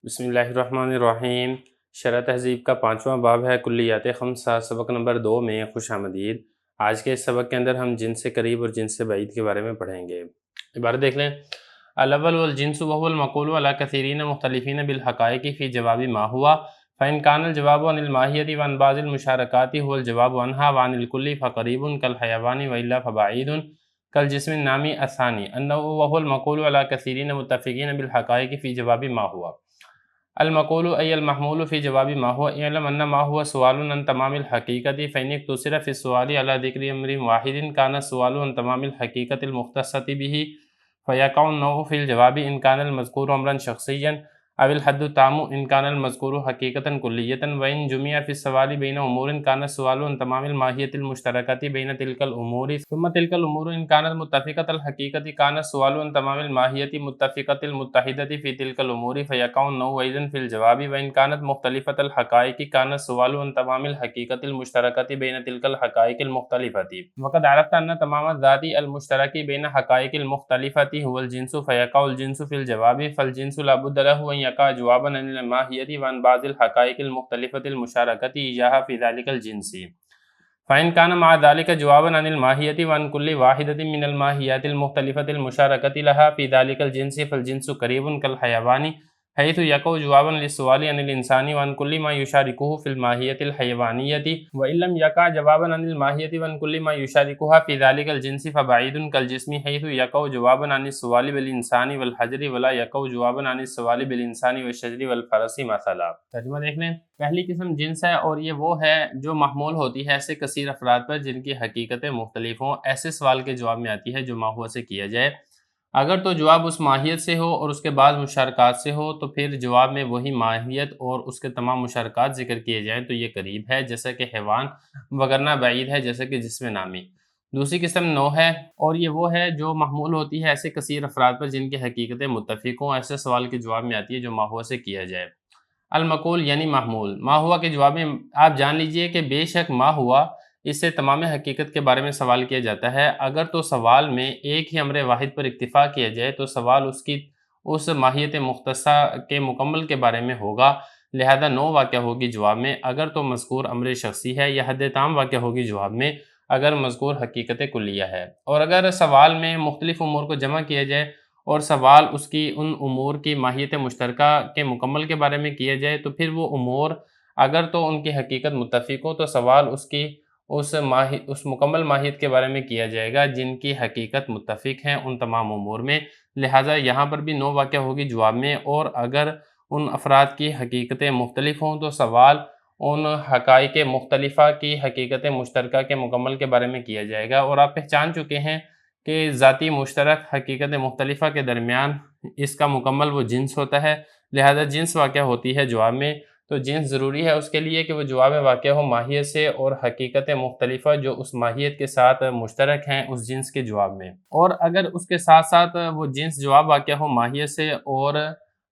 بسم اللہ الرحمن الرحیم۔ شرح تہذیب کا 5واں باب ہے کلیات خمسہ، سبق نمبر 2 میں خوش آمدید۔ آج کے اس سبق کے اندر ہم جنس سے قریب اور جنس سے بعید کے بارے میں پڑھیں گے۔ عبارت دیکھ لیں۔ الاول والجنس وهو المقول على كثيرين مختلفين بالحقائق في جواب ما هو فإن كان الجواب عن الماهية وعن بعض المشاركات هو الجواب عنها وعن الكل فقريب كالحيوان وإلا فبعيد كالجسم النامي الثاني أنه وهو المقول على كثيرين متفقين بالحقائق في جواب ما هو المقول أي المحمول في جواب ما هو اعلم أن ما هو سؤال عن تمام الحقيقة فإن اقتصر في السؤال على ذكر أمر واحد كان السؤال عن تمام الحقيقة المختصة به فيقع النوع في الجواب إن كان المذكور أمرا شخصيا أو الحد التام إن كان المذكور حقيقة كلية وإن جمع في السؤال بين أمور كان السؤال عن تمام الماهية المشتركة بين تلك الأمور ثم تلك الأمور إن كانت متفقة الحقيقة كان السؤال عن تمام الماهية متفقة المتحدة في تلك الأمور فيقع النوع أيضا في الجواب وإن كانت مختلفة الحقائق كان السؤال عن تمام الحقيقة المشتركة بين تلك الحقائق المختلفة وقد عرفت أن تمام الذات المشترك بين حقائق المختلفة هو الجنس فيقع الجنس في الجواب فالجنس لابد له أن يقع جوابا عن الماهية وعن بعض الحقائق المختلفة المشاركة إياها في ذلك الجنس فإن كان مع ذلك جوابا عن الماهية وعن كل واحدة من الماهيات المختلفة المشاركة لها في ذلك الجنس فالجنس قريب كالحيوان حيث يقع جوابا للسؤال عن الإنسان وعن كل ما يشاركه في الماهية الحيوانية وإن لم يقع جوابا عن الماهية وعن كل ما يشاركها في ذلك الجنس فبعيد كالجسم حيث يقع جوابا عن السؤال بالإنسان والحجر ولا يقع جوابا عن السؤال بالإنسان والشجر والفرس مثلا۔ ترجمہ دیکھ لیں۔ پہلی قسم جنس ہے اور یہ وہ ہے جو محمول ہوتی ہے ایسے کثیر افراد پر جن کی حقیقتیں مختلف ہوں، ایسے سوال کے جواب میں آتی ہے جو ما ہوا سے کیا جائے۔ اگر تو جواب اس ماہیت سے ہو اور اس کے بعض مشارکات سے ہو تو پھر جواب میں وہی ماہیت اور اس کے تمام مشارکات ذکر کیے جائیں تو یہ قریب ہے جیسا کہ حیوان، وگرنہ بعید ہے جیسا کہ جسم نامی۔ دوسری قسم نو ہے اور یہ وہ ہے جو محمول ہوتی ہے ایسے کثیر افراد پر جن کی حقیقتیں متفق ہوں، ایسے سوال کے جواب میں آتی ہے جو ما ہوا سے کیا جائے۔ المقول یعنی محمول، ما ہوا کے جواب میں آپ جان لیجئے کہ بے شک ما ہوا اس سے تمام حقیقت کے بارے میں سوال کیا جاتا ہے۔ اگر تو سوال میں ایک ہی امر واحد پر اکتفا کیا جائے تو سوال اس ماہیت مختصہ کے مکمل کے بارے میں ہوگا، لہذا نو واقع ہوگی جواب میں۔ اگر تو مذکور امر شخصی ہے یا حد تام واقع ہوگی جواب میں اگر مذکور حقیقت کلیہ ہے۔ اور اگر سوال میں مختلف امور کو جمع کیا جائے اور سوال ان امور کی ماہیت مشترکہ کے مکمل کے بارے میں کیا جائے تو پھر وہ امور اگر تو ان کی حقیقت متفق ہو تو سوال اس مکمل ماہیت کے بارے میں کیا جائے گا جن کی حقیقت متفق ہیں ان تمام امور میں، لہٰذا یہاں پر بھی نو واقع ہوگی جواب میں۔ اور اگر ان افراد کی حقیقتیں مختلف ہوں تو سوال ان حقائق مختلفہ کی حقیقت مشترکہ کے مکمل کے بارے میں کیا جائے گا۔ اور آپ پہچان چکے ہیں کہ ذاتی مشترک حقیقت مختلفہ کے درمیان اس کا مکمل وہ جنس ہوتا ہے، لہذا جنس واقع ہوتی ہے جواب میں، تو جنس ضروری ہے اس کے لیے کہ وہ جواب میں واقع ہو ماہیت سے اور حقیقت مختلفہ جو اس ماہیت کے ساتھ مشترک ہیں اس جنس کے جواب میں۔ اور اگر اس کے ساتھ ساتھ وہ جنس جواب واقع ہو ماہیت سے اور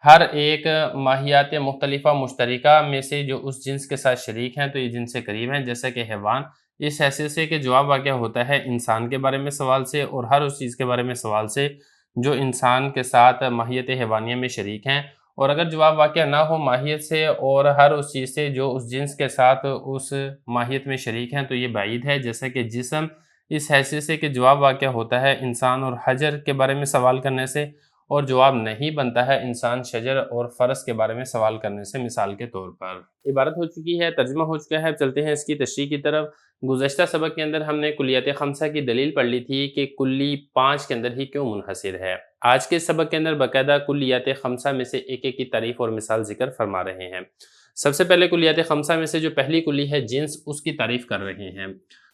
ہر ایک ماہیات مختلفہ مشترکہ میں سے جو اس جنس کے ساتھ شریک ہیں تو یہ جنس سے قریب ہیں، جیسا کہ حیوان اس حیثیت سے کہ جواب واقع ہوتا ہے انسان کے بارے میں سوال سے اور ہر اس چیز کے بارے میں سوال سے جو انسان کے ساتھ ماہیت حیوانیہ میں شریک ہیں۔ اور اگر جواب واقع نہ ہو ماہیت سے اور ہر اس چیز سے جو اس جنس کے ساتھ اس ماہیت میں شریک ہیں تو یہ بعید ہے، جیسا کہ جسم اس حیثیت سے کہ جواب واقع ہوتا ہے انسان اور حجر کے بارے میں سوال کرنے سے اور جواب نہیں بنتا ہے انسان، شجر اور فرس کے بارے میں سوال کرنے سے، مثال کے طور پر۔ عبارت ہو چکی ہے، ترجمہ ہو چکا ہے، چلتے ہیں اس کی تشریح کی طرف۔ گزشتہ سبق کے اندر ہم نے کلیات خمسہ کی دلیل پڑھ لی تھی کہ کلی 5 کے اندر ہی کیوں منحصر ہے۔ آج کے سبق کے اندر باقاعدہ کلیات خمسہ میں سے ایک ایک کی تعریف اور مثال ذکر فرما رہے ہیں۔ سب سے پہلے کلیات خمسہ میں سے جو پہلی کلی ہے جنس، اس کی تعریف کر رہے ہیں۔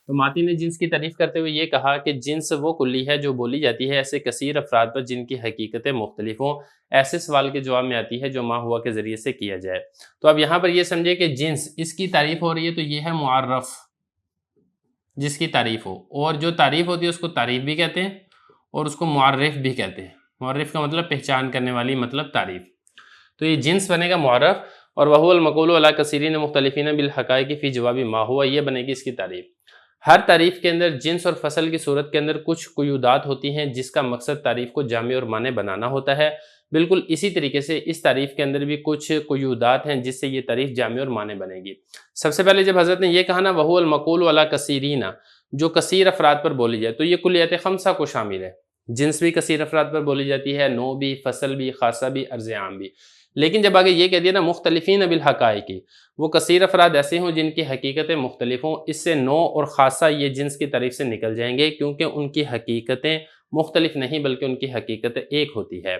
تو ماتی نے جنس کی تعریف کرتے ہوئے یہ کہا کہ جنس وہ کلی ہے جو بولی جاتی ہے ایسے کثیر افراد پر جن کی حقیقتیں مختلف ہوں، ایسے سوال کے جواب میں آتی ہے جو ما ہوا کے ذریعے سے کیا جائے۔ تو اب یہاں پر یہ سمجھے کہ جنس اس کی تعریف ہو رہی ہے تو یہ ہے معرف جس کی تعریف ہو، اور جو تعریف ہوتی ہے اس کو تعریف بھی کہتے ہیں اور اس کو معرف بھی کہتے ہیں۔ معرف کا مطلب پہچان کرنے والی، مطلب تعریف۔ تو یہ جنس بنے گا معرف، اور وَهُوَ الْمَقُولُ عَلَىٰ كَثِيرٍ مُخْتَلِفِينَ بِالْحَقَائِقِ فِي جَوَابِ مَا هُوَ، یہ بنے گی اس کی تعریف۔ ہر تعریف کے اندر جنس اور فصل کی صورت کے اندر کچھ قیودات ہوتی ہیں جس کا مقصد تعریف کو جامع اور مانع بنانا ہوتا ہے۔ بالکل اسی طریقے سے اس تعریف کے اندر بھی کچھ قیودات ہیں جس سے یہ تعریف جامع اور معنی بنے گی۔ سب سے پہلے جب حضرت نے یہ کہا نا وَهُوَ الْمَقُولُ عَلَىٰ كَثِيرِينَ، جو کثیر افراد پر بولی جائے، تو یہ کلیات خمسہ کو شامل ہے۔ جنس بھی کثیر افراد پر بولی جاتی ہے، نوع بھی، فصل بھی، خاصہ بھی، عرض عام بھی۔ لیکن جب آگے یہ کہہ دیا نا مختلفین بالحقائق، وہ کثیر افراد ایسے ہوں جن کی حقیقتیں مختلف ہوں، اس سے نوع اور خاصہ یہ جنس کی تعریف سے نکل جائیں گے، کیونکہ ان کی حقیقتیں مختلف نہیں بلکہ ان کی حقیقت ایک ہوتی ہے۔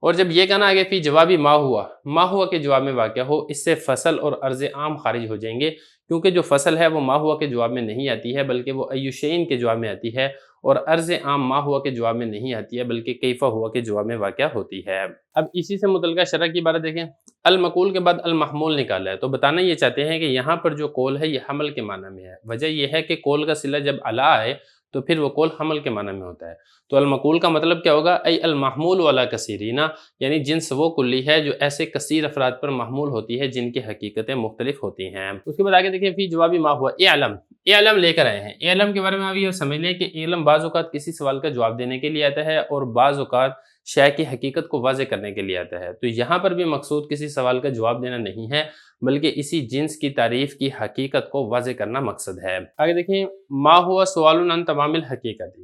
اور جب یہ کہنا آگے فی جوابی ما ہوا کے جواب میں واقع ہو، اس سے فصل اور عرض عام خارج ہو جائیں گے، کیونکہ جو فصل ہے وہ ما ہوا کے جواب میں نہیں آتی ہے بلکہ وہ ای شیء کے جواب میں آتی ہے، اور عرض عام ما ہوا کے جواب میں نہیں آتی ہے بلکہ کیف ہوا کے جواب میں واقع ہوتی ہے۔ اب اسی سے متعلقہ شرح کی عبارت دیکھیں، المقول کے بعد المحمول نکالا ہے، تو بتانا یہ چاہتے ہیں کہ یہاں پر جو قول ہے یہ حمل کے معنی میں ہے۔ وجہ یہ ہے کہ قول کا صلہ جب علی آئے تو پھر وہ قول حمل کے معنی میں ہوتا ہے۔ تو المقول کا مطلب کیا ہوگا؟ ای المحمول علی کثیرین، یعنی جنس وہ کلی ہے جو ایسے کثیر افراد پر محمول ہوتی ہے جن کی حقیقتیں مختلف ہوتی ہیں۔ اس کے بعد آگے دیکھیں فی جوابی ما ہوا اعلم لے کر آئے ہیں۔ اعلم کے بارے میں آپ یہ سمجھ لیں کہ علم بعض اوقات کسی سوال کا جواب دینے کے لیے آتا ہے اور بعض اوقات شے کی حقیقت کو واضح کرنے کے لیے آتا ہے۔ تو یہاں پر بھی مقصود کسی سوال کا جواب دینا نہیں ہے بلکہ اسی جنس کی تعریف کی حقیقت کو واضح کرنا مقصد ہے۔ آگے دیکھیں ما ہوا سوال عن تمام الحقیقت۔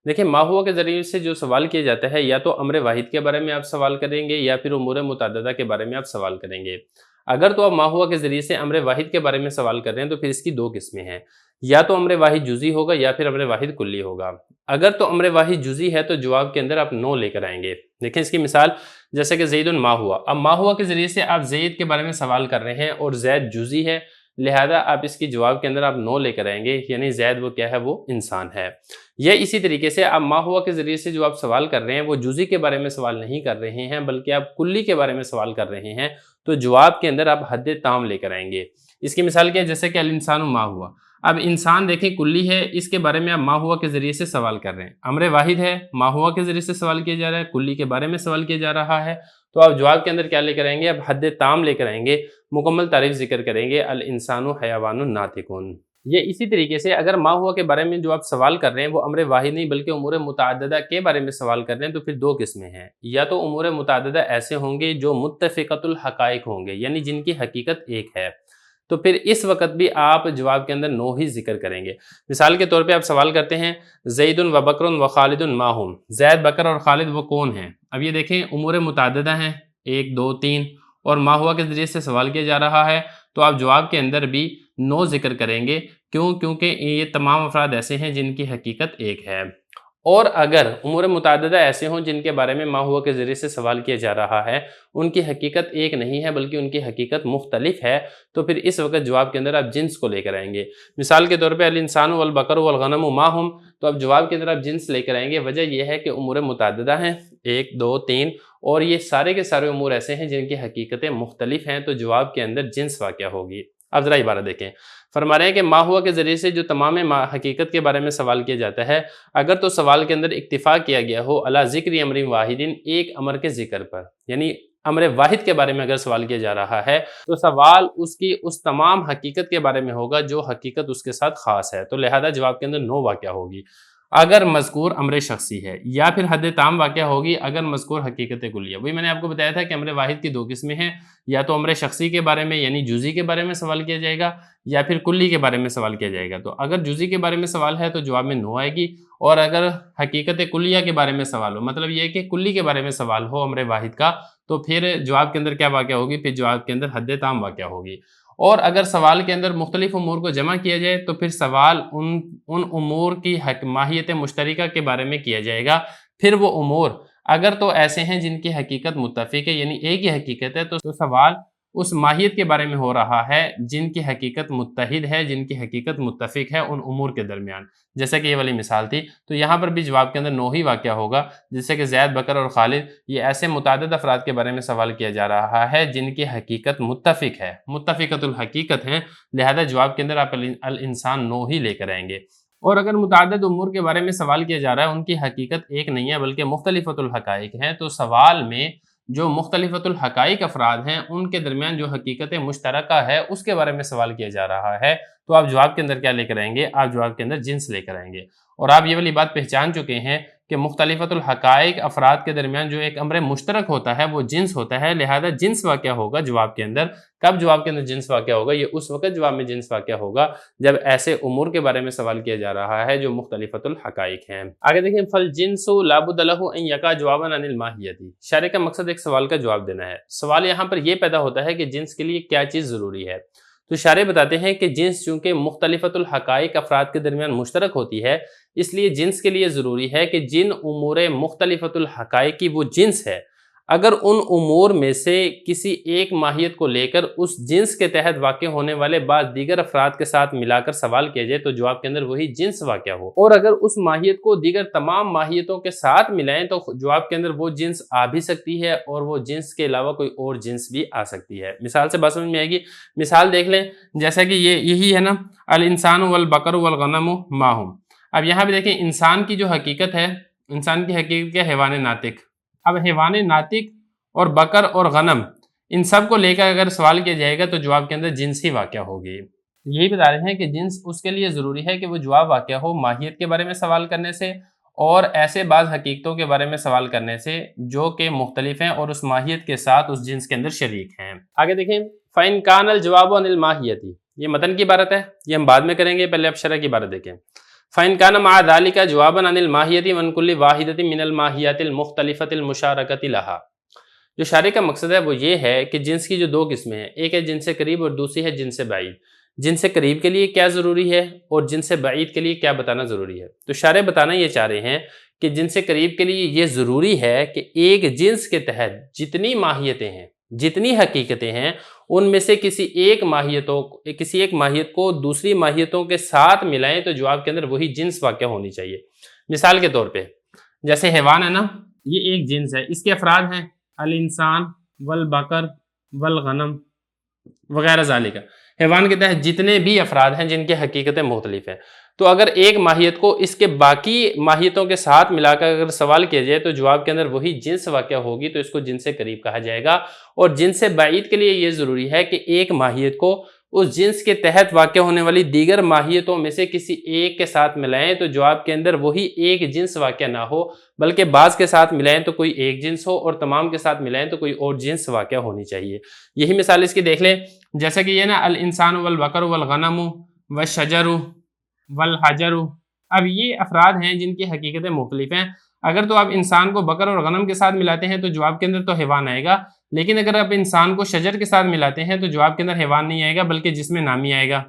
دیکھیں ما ہوا کے ذریعے سے جو سوال کیا جاتا ہے یا تو امر واحد کے بارے میں آپ سوال کریں گے یا پھر امور متعددہ کے بارے میں آپ سوال کریں گے۔ اگر تو آپ ما ہوا کے ذریعے سے امر واحد کے بارے میں سوال کر رہے ہیں تو پھر اس کی دو قسمیں ہیں، یا تو امر واحد جزئی ہوگا یا پھر امر واحد کلی ہوگا۔ اگر تو امر واحد جزئی ہے تو جواب کے اندر آپ نو لے کر آئیں گے۔ دیکھیں اس کی مثال جیسے کہ زید ما ہوا، اب ما ہوا کے ذریعے سے آپ زید کے بارے میں سوال کر رہے ہیں اور زید جزئی ہے، لہذا آپ اس کی جواب کے اندر آپ نو لے کر آئیں گے، یعنی زید وہ کیا ہے؟ وہ انسان ہے۔ یہ اسی طریقے سے آپ ما ہوا کے ذریعے سے جو آپ سوال کر رہے ہیں وہ جزئی کے بارے میں سوال نہیں کر رہے ہیں بلکہ آپ کلی کے بارے میں سوال کر رہے ہیں، تو جواب کے اندر آپ حد تام لے کر آئیں گے۔ اس کی مثال کیا ہے؟ جیسے کہ الانسان ما ہوا، اب انسان دیکھیں کلی ہے، اس کے بارے میں آپ ما ہوا کے ذریعے سے سوال کر رہے ہیں۔ امر واحد ہے، ما ہوا کے ذریعے سے سوال کیا جا رہا ہے، کلی کے بارے میں سوال کیا جا رہا ہے، تو آپ جواب کے اندر کیا لے کر آئیں گے؟ آپ حد تام لے کر آئیں گے، مکمل تعریف ذکر کریں گے، الانسان حیوان ناطقون۔ یہ اسی طریقے سے اگر ما ہوا کے بارے میں جو آپ سوال کر رہے ہیں وہ امر واحد نہیں بلکہ امور متعددہ کے بارے میں سوال کر رہے ہیں تو پھر دو قسمیں ہیں، یا تو امور متعددہ ایسے ہوں گے جو متفقۃ الحقائق ہوں گے، یعنی جن کی حقیقت ایک ہے، تو پھر اس وقت بھی آپ جواب کے اندر نو ہی ذکر کریں گے۔ مثال کے طور پہ آپ سوال کرتے ہیں زید و بکر و خالد ما ہم، زید، بکر اور خالد وہ کون ہیں؟ اب یہ دیکھیں امور متعددہ ہیں، 1 2 3، اور ما ہوا کے ذریعے سے سوال کیا جا رہا ہے، تو آپ جواب کے اندر بھی نو ذکر کریں گے۔ کیوں؟ کیونکہ یہ تمام افراد ایسے ہیں جن کی حقیقت ایک ہے۔ اور اگر امور متعددہ ایسے ہوں جن کے بارے میں ما ہوا کے ذریعے سے سوال کیا جا رہا ہے، ان کی حقیقت ایک نہیں ہے بلکہ ان کی حقیقت مختلف ہے، تو پھر اس وقت جواب کے اندر آپ جنس کو لے کر آئیں گے۔ مثال کے طور پہ الانسان والبقر والغنم ما ہم، تو اب جواب کے اندر آپ جنس لے کر آئیں گے۔ وجہ یہ ہے کہ امور متعددہ ہیں، 1 2 3، اور یہ سارے کے سارے امور ایسے ہیں جن کی حقیقتیں مختلف ہیں، تو جواب کے اندر جنس واقع ہوگی۔ اب ذرا عبارت دیکھیں، فرما رہے ہیں کہ ما ہوا کے ذریعے سے جو تمام حقیقت کے بارے میں سوال کیا جاتا ہے، اگر تو سوال کے اندر اکتفا کیا گیا ہو علی ذکر امر واحد، ایک امر کے ذکر پر، یعنی امر واحد کے بارے میں اگر سوال کیا جا رہا ہے تو سوال اس کی اس تمام حقیقت کے بارے میں ہوگا جو حقیقت اس کے ساتھ خاص ہے، تو لہذا جواب کے اندر نو واقع ہوگی۔ اگر مذکور امر شخصی ہے، یا پھر حد تام واقع ہوگی اگر مذکور حقیقت کلیہ۔ وہی میں نے آپ کو بتایا تھا کہ امر واحد کی دو قسمیں ہیں، یا تو امر شخصی کے بارے میں یعنی جزئی کے بارے میں سوال کیا جائے گا، یا پھر کلی کے بارے میں سوال کیا جائے گا۔ تو اگر جزئی کے بارے میں سوال ہے تو جواب میں نو آئے گی، اور اگر حقیقت کلیہ کے بارے میں سوال ہو، مطلب یہ کہ کلی کے بارے میں سوال ہو امر واحد کا، تو پھر جواب کے اندر کیا واقع ہوگی؟ پھر جواب کے اندر حد تام واقع ہوگی۔ اور اگر سوال کے اندر مختلف امور کو جمع کیا جائے تو پھر سوال ان امور کی ماہیت مشترکہ کے بارے میں کیا جائے گا۔ پھر وہ امور اگر تو ایسے ہیں جن کی حقیقت متفق ہے، یعنی ایک ہی حقیقت ہے، تو سوال اس ماہیت کے بارے میں ہو رہا ہے جن کی حقیقت متحد ہے، جن کی حقیقت متفق ہے ان امور کے درمیان، جیسا کہ یہ والی مثال تھی۔ تو یہاں پر بھی جواب کے اندر نو ہی واقع ہوگا، جیسے کہ زید، بکر اور خالد یہ ایسے متعدد افراد کے بارے میں سوال کیا جا رہا ہے جن کی حقیقت متفق ہے، متفقۃ الحقیقت ہیں، لہذا جواب کے اندر آپ الانسان نو ہی لے کر آئیں گے۔ اور اگر متعدد امور کے بارے میں سوال کیا جا رہا ہے، ان کی حقیقت ایک نہیں ہے بلکہ مختلفۃ الحقائق ہیں، تو سوال میں جو مختلفۃ الحقائق افراد ہیں ان کے درمیان جو حقیقت مشترکہ ہے اس کے بارے میں سوال کیا جا رہا ہے، تو آپ جواب کے اندر کیا لے کر آئیں گے؟ آپ جواب کے اندر جنس لے کر آئیں گے۔ اور آپ یہ والی بات پہچان چکے ہیں کہ مختلفۃ الحقائق افراد کے درمیان جو ایک امر مشترک ہوتا ہے وہ جنس ہوتا ہے، لہذا جنس واقع ہوگا جواب کے اندر۔ کب جواب کے اندر جنس واقع ہوگا؟ یہ اس وقت جواب میں جنس واقع ہوگا جب ایسے امور کے بارے میں سوال کیا جا رہا ہے جو مختلفۃ الحقائق ہیں۔ آگے دیکھیں، فالجنس لا بد لہ ان یقع جوابا عن الماہیۃ۔ شارح کا مقصد ایک سوال کا جواب دینا ہے۔ سوال یہاں پر یہ پیدا ہوتا ہے کہ جنس کے لیے کیا چیز ضروری ہے؟ تو شارح بتاتے ہیں کہ جنس چونکہ مختلفۃ الحقائق افراد کے درمیان مشترک ہوتی ہے، اس لیے جنس کے لیے ضروری ہے کہ جن امور مختلفۃ الحقائق کی وہ جنس ہے، اگر ان امور میں سے کسی ایک ماہیت کو لے کر اس جنس کے تحت واقع ہونے والے بعض دیگر افراد کے ساتھ ملا کر سوال کیا جائے تو جواب کے اندر وہی جنس واقع ہو، اور اگر اس ماہیت کو دیگر تمام ماہیتوں کے ساتھ ملائیں تو جواب کے اندر وہ جنس آ بھی سکتی ہے اور وہ جنس کے علاوہ کوئی اور جنس بھی آ سکتی ہے۔ مثال سے بات سمجھ میں آئے گی؟ مثال دیکھ لیں، جیسا کہ یہی ہے نا، الانسان والبقر والغنم ماہم۔ اب یہاں بھی دیکھیں، انسان کی جو حقیقت ہے، انسان کی حقیقت کیا؟ حیوان ناطق۔ اب حیوان ناطق اور بکر اور غنم، ان سب کو لے کر اگر سوال کیا جائے گا تو جواب کے اندر جنس ہی واقع ہوگی۔ یہی بتا رہے ہیں کہ جنس اس کے لیے ضروری ہے کہ وہ جواب واقع ہو ماہیت کے بارے میں سوال کرنے سے اور ایسے بعض حقیقتوں کے بارے میں سوال کرنے سے جو کہ مختلف ہیں اور اس ماہیت کے ساتھ اس جنس کے اندر شریک ہیں۔ آگے دیکھیں، فَإِنْ كَانَ الْجَوَابُ عَنِ الْمَاهِيَّةِ، یہ متن کی عبارت ہے، یہ ہم بعد میں کریں گے، پہلے اب شرح کی عبارت دیکھیں۔ فَإِنْ كَانَ مَعَ ذَلِكَ جَوَابًا عَنِ الْمَاهِيَّةِ وَعَنْ كُلِّ وَاحِدَةٍ مِنَ الْمَاهِيَّاتِ الْمُخْتَلِفَةِ الْمُشَارَكَةِ لَهَا۔ جو شارح کا مقصد ہے وہ یہ ہے کہ جنس کی جو دو قسمیں ہیں، ایک ہے جنس قریب اور دوسری ہے جنس بعید۔ جنس قریب کے لیے کیا ضروری ہے اور جنس بعید کے لیے کیا بتانا ضروری ہے؟ تو شارح بتانا یہ چاہ رہے ہیں کہ جنس قریب کے لیے یہ ضروری ہے کہ ایک جنس کے تحت جتنی ماہیتیں ہیں، جتنی حقیقتیں ہیں، ان میں سے کسی ایک ماہیت کو دوسری ماہیتوں کے ساتھ ملائیں تو جواب کے اندر وہی جنس واقع ہونی چاہیے۔ مثال کے طور پہ جیسے حیوان ہے نا، یہ ایک جنس ہے، اس کے افراد ہیں الانسان والبقر والغنم وغیرہ ذالک۔ حیوان کے تحت جتنے بھی افراد ہیں جن کی حقیقتیں مختلف ہیں، تو اگر ایک ماہیت کو اس کے باقی ماہیتوں کے ساتھ ملا کر اگر سوال کیا جائے تو جواب کے اندر وہی جنس واقع ہوگی، تو اس کو جنس قریب کہا جائے گا۔ اور جنس بعید کے لیے یہ ضروری ہے کہ ایک ماہیت کو اس جنس کے تحت واقع ہونے والی دیگر ماہیتوں میں سے کسی ایک کے ساتھ ملائیں تو جواب کے اندر وہی ایک جنس واقع نہ ہو، بلکہ بعض کے ساتھ ملائیں تو کوئی ایک جنس ہو اور تمام کے ساتھ ملائیں تو کوئی اور جنس واقع ہونی چاہیے۔ یہی مثال اس کی دیکھ لیں، جیسا کہ یہ نا، الانسان والبقر والغنم والشجر والحجر۔ اب یہ افراد ہیں جن کی حقیقتیں مختلف ہیں۔ اگر تو آپ انسان کو بکر اور غنم کے ساتھ ملاتے ہیں تو جواب کے اندر تو حیوان آئے گا، لیکن اگر آپ انسان کو شجر کے ساتھ ملاتے ہیں تو جواب کے اندر حیوان نہیں آئے گا بلکہ جسم نامی آئے گا۔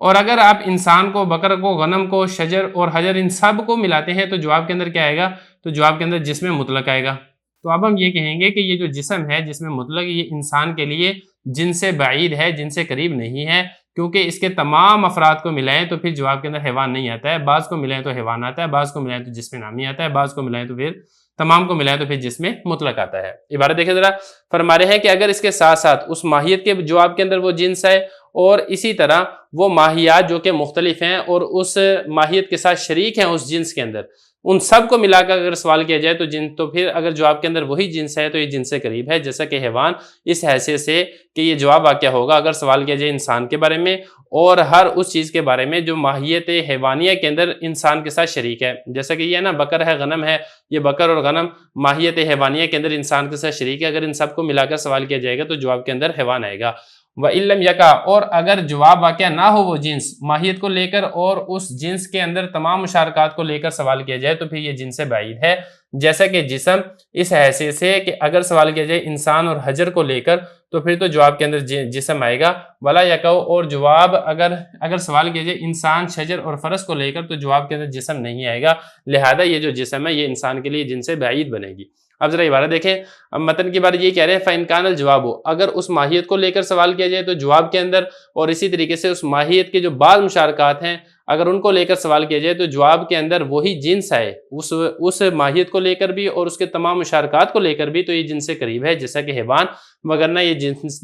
اور اگر آپ انسان کو، بکر کو، غنم کو، شجر اور حجر ان سب کو ملاتے ہیں تو جواب کے اندر کیا آئے گا؟ تو جواب کے اندر جسم مطلق آئے گا۔ تو اب ہم یہ کہیں گے کہ یہ جو جسم ہے، جسم مطلق، یہ انسان کے لیے جنس بعید ہے، جنس قریب نہیں ہے، کیونکہ اس کے تمام افراد کو ملائیں تو پھر جواب کے اندر حیوان نہیں آتا ہے۔ بعض کو ملائیں تو حیوان آتا ہے، بعض کو ملائیں تو جسم نامی آتا ہے، بعض کو ملائیں تو پھر تمام کو ملائیں تو پھر جسم مطلق آتا ہے۔ عبارت دیکھیں ذرا، فرما رہے ہیں کہ اگر اس کے ساتھ ساتھ اس ماہیت کے جواب کے اندر وہ جنس ہے اور اسی طرح وہ ماہیات جو کہ مختلف ہیں اور اس ماہیت کے ساتھ شریک ہیں اس جنس کے اندر، ان سب کو ملا کر اگر سوال کیا جائے تو پھر اگر جواب کے اندر وہی جنس ہے تو یہ جنس قریب ہے، جیسا کہ حیوان اس حیثیت سے کہ یہ جواب واقع ہوگا اگر سوال کیا جائے انسان کے بارے میں اور ہر اس چیز کے بارے میں جو ماہیت حیوانیہ کے اندر انسان کے ساتھ شریک ہے۔ جیسا کہ یہ نا، بکر ہے، غنم ہے، یہ بکر اور غنم ماہیت حیوانیہ کے اندر انسان کے ساتھ شریک ہے، اگر ان سب کو ملا کر سوال کیا جائے گا تو جواب کے اندر حیوان آئے گا۔ وَإِن لَمْ يَقَعْ، اور اگر جواب واقع نہ ہو وہ جنس ماہیت کو لے کر اور اس جنس کے اندر تمام مشارکات کو لے کر سوال کیا جائے تو پھر یہ جنس بعید ہے، جیسا کہ جسم اس حیثیت سے کہ اگر سوال کیا جائے انسان اور حجر کو لے کر تو پھر تو جواب کے اندر جسم آئے گا۔ وَلَا يَقَعْ، اور جواب اگر سوال کیا جائے انسان، شجر اور فرس کو لے کر تو جواب کے اندر جسم نہیں آئے گا، لہذا یہ جو جسم ہے یہ انسان کے لیے جنس بعید بنے گی۔ اب ذرا عبارت دیکھیں، اب متن کی بات یہ کہہ رہے ہیں فَإِنْ كَانَ الْجَوَابُ، اگر اس ماہیت کو لے کر سوال کیا جائے تو جواب کے اندر، اور اسی طریقے سے اس ماہیت کے جو بعض مشارکات ہیں اگر ان کو لے کر سوال کیا جائے تو جواب کے اندر وہی جنس آئے اس ماہیت کو لے کر بھی اور اس کے تمام مشارکات کو لے کر بھی، تو یہ جنس قریب ہے جیسا کہ حیوان، وگرنہ یہ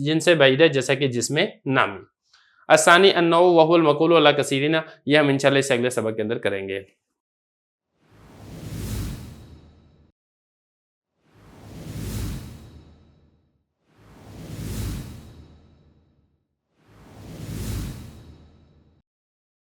جنس بعید ہے جیسا کہ جسم نامی۔ الثانی النوع وهو المقول علی کثیرین، یہ ہم انشاءاللہ اس اگلے سبق کے اندر کریں گے۔